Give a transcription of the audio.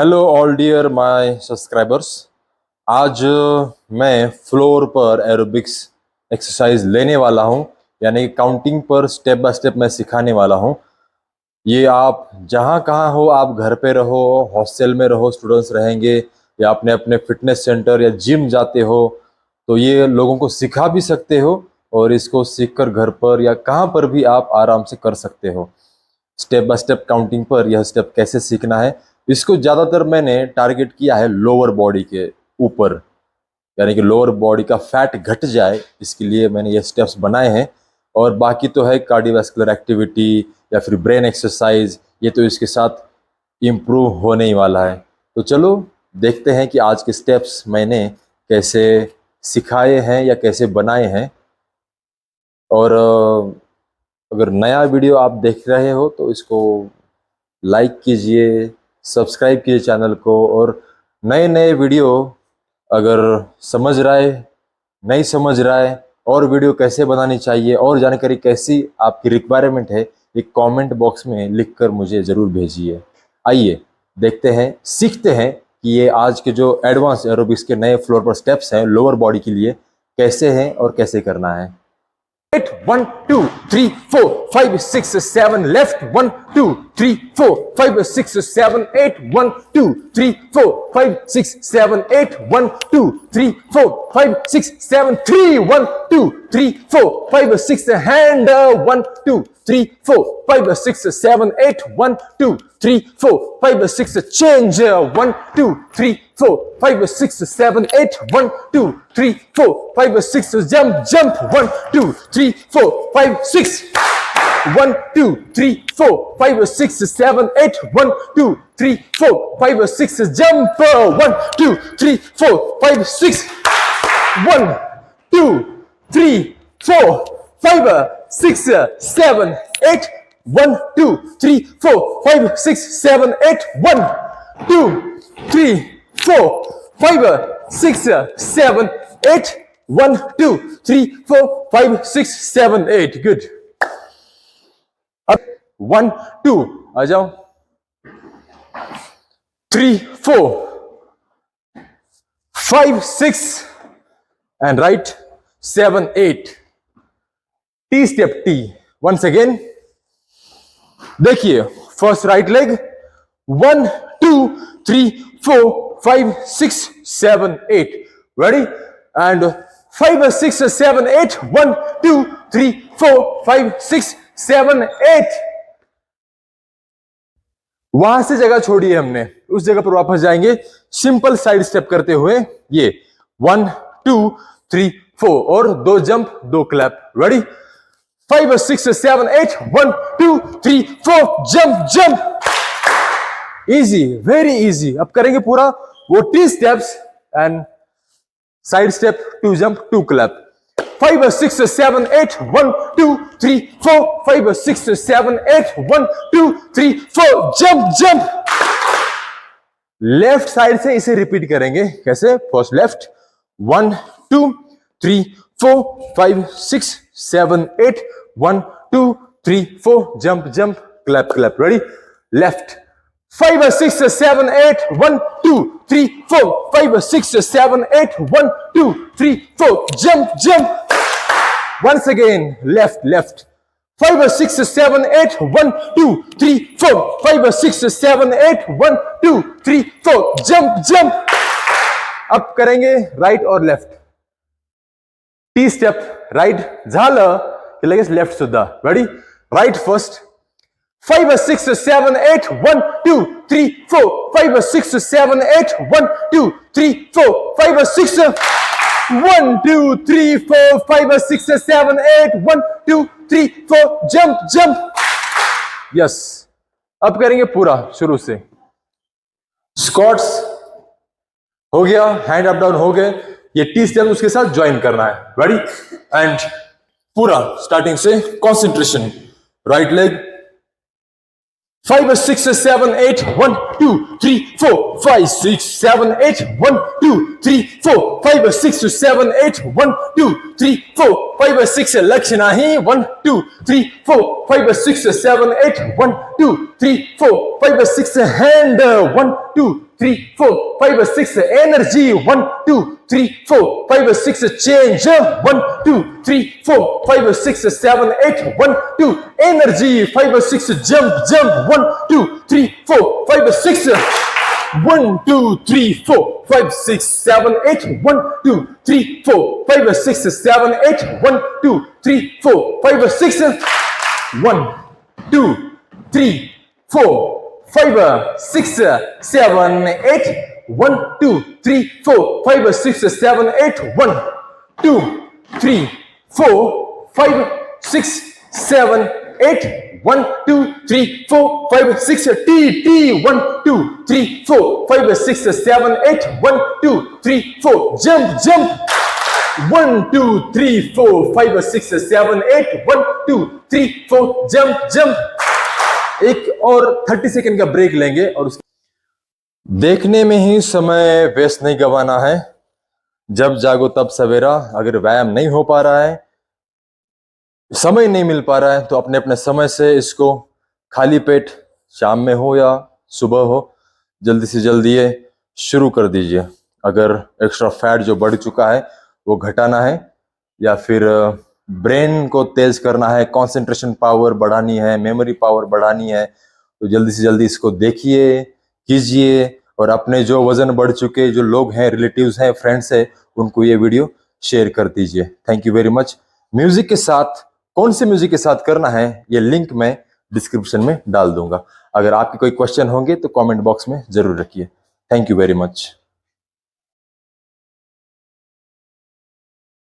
Hello all dear my subscribers. आज मैं floor पर एरोबिक्स एक्सरसाइज लेने वाला हूं, यानी कि काउंटिंग पर स्टेप बाय स्टेप मैं सिखाने वाला हूं। ये आप जहां कहाँ हो, आप घर पे रहो, हॉस्टल में रहो, स्टूडेंट्स रहेंगे या अपने अपने फिटनेस सेंटर या जिम जाते हो, तो ये लोगों को सिखा भी सकते हो और इसको सीखकर घर पर या कहाँ पर भी आप आराम से कर सकते हो। स्टेप बाय स्टेप काउंटिंग पर यह स्टेप कैसे सीखना है, इसको ज़्यादातर मैंने टारगेट किया है लोअर बॉडी के ऊपर, यानी कि लोअर बॉडी का फैट घट जाए, इसके लिए मैंने ये स्टेप्स बनाए हैं। और बाकी तो है कार्डियोवैस्कुलर एक्टिविटी या फिर ब्रेन एक्सरसाइज, ये तो इसके साथ इम्प्रूव होने ही वाला है। तो चलो देखते हैं कि आज के स्टेप्स मैंने कैसे सिखाए हैं या कैसे बनाए हैं। और अगर नया वीडियो आप देख रहे हो तो इसको लाइक कीजिए, सब्सक्राइब कीजिए चैनल को। और नए नए वीडियो अगर समझ रहा है, नहीं समझ रहा है, और वीडियो कैसे बनानी चाहिए और जानकारी कैसी आपकी रिक्वायरमेंट है, एक कमेंट बॉक्स में लिखकर मुझे ज़रूर भेजिए। आइए देखते हैं, सीखते हैं कि ये आज के जो एडवांस एरोबिक्स के नए फ्लोर पर स्टेप्स हैं लोअर बॉडी के लिए, कैसे हैं और कैसे करना है। 8 1 2 3 4 5 6 7 left 1 2 3 4 5 6 7 8 1 2 3 4 5 6 7 8 1 2 3 4 5 6 7 3 1 2 3 4 5 6 hand 1 2 3 4 5 6 7 8 1 2 3 4 5 6 change 1 2 3 4 5 6 7 8 1 2 3 4 5 6 jump 1 2 3 4 5 6 1 2 3 4 5 6 7 8 1 2 3 4 5 6 jump 1 2 3 4 5 6 1 2 3 4 5 6 7 8 1 2 3 4 5 6 7 8 1 2 3 4 5 6 7 8 1 2 3 4 5 6 7 8 good। अब 1 2 आ जाओ, 3 4 5 6 and right 7 8 T step T once again। देखिए first right leg 1 2 3 4 5 6 7 8 ready and 5 6 7 8 1 2 3 4 5 6 7 8। वहां से जगह छोड़ी है हमने, उस जगह पर वापस जाएंगे सिंपल साइड स्टेप करते हुए। ये 1 2 3 4 और 2 jump 2 clap. Ready 5 6 7 8 1 2 3 4 jump. Easy, very easy. अब करेंगे पूरा वो T steps and side step 2 jump 2 clap. 5 6 7 8 1 2 3 4 5 6 7 8 1 2 3 4 jump. Left side से इसे रिपीट करेंगे। कैसे? First left 1 2 3 4 5 6 7 8 1 2 3 4 jump clap. Ready left 5 6 7 8 1 2 3 4 5 6 7 8 1 2 3 4 jump। Once again left 5 6 7 8 1 2 3 4 5 6 7 8 1 2 3 4 jump। अब करेंगे राइट और लेफ्ट टी स्टेप। राइट झालं की लगेच लेफ्ट सुद्धा। Ready right first 5 6 7 8 1 2 3 4 5 6 7 8 1 2 3 4 5 6 1 2 3 4 5 6 7 8 1 2 3 4 jump. Yes, अब करेंगे पूरा शुरू से। स्क्वाट्स हो गया, हैंड अप डाउन हो गए, ये टी स्टेप उसके साथ ज्वाइन करना है। रेडी एंड पूरा स्टार्टिंग से कंसंट्रेशन। राइट लेग 5 6 7 8 1 2 3 4 5 6 7 8 1 2 3 4 5 6 7 8 1 2 3 4 5 6 लक्ष्य नाही 1 2 3 4 5 6 7 8 1 2 3 4 5 6 hand 1 2 3 4 5 6 energy 1 2 3 4 5 6 change 1 2 3 4 5 6 7 8 1 2 energy 5 6 jump 1 2 3 4 5 6 1 2 3 4 5 6 7 8 1 2 3 4 5 6 7 8 1 2 3 4 5 6 1 2 3 4 5 6 7 8 1 2 3 4 5 6 7 8 1 2 3 4 5 6 7 8 1 2 3 4 5 6 T 1 2 3 4 5 6 7 8 1 2 3 4 jump 1 2 3 4 5 6 7 8 1 2 3 4 jump। एक और 30 सेकंड का ब्रेक लेंगे और देखने में ही समय वेस्ट नहीं गंवाना है। जब जागो तब सवेरा। अगर व्यायाम नहीं हो पा रहा है, समय नहीं मिल पा रहा है, तो अपने अपने समय से इसको खाली पेट शाम में हो या सुबह हो, जल्दी से जल्दी ये शुरू कर दीजिए। अगर एक्स्ट्रा फैट जो बढ़ चुका है वो घटाना है, या फिर ब्रेन को तेज करना है, कंसंट्रेशन पावर बढ़ानी है, मेमोरी पावर बढ़ानी है, तो जल्दी से जल्दी इसको देखिए, कीजिए। और अपने जो वजन बढ़ चुके जो लोग हैं, रिलेटिव्स हैं, फ्रेंड्स हैं, उनको ये वीडियो शेयर कर दीजिए। Thank you very much. Music के साथ, कौन से म्यूजिक के साथ करना है ये लिंक मैं डिस्क्रिप्शन में डाल दूंगा। अगर आपके कोई क्वेश्चन होंगे तो कमेंट बॉक्स में जरूर रखिए। Thank you very much.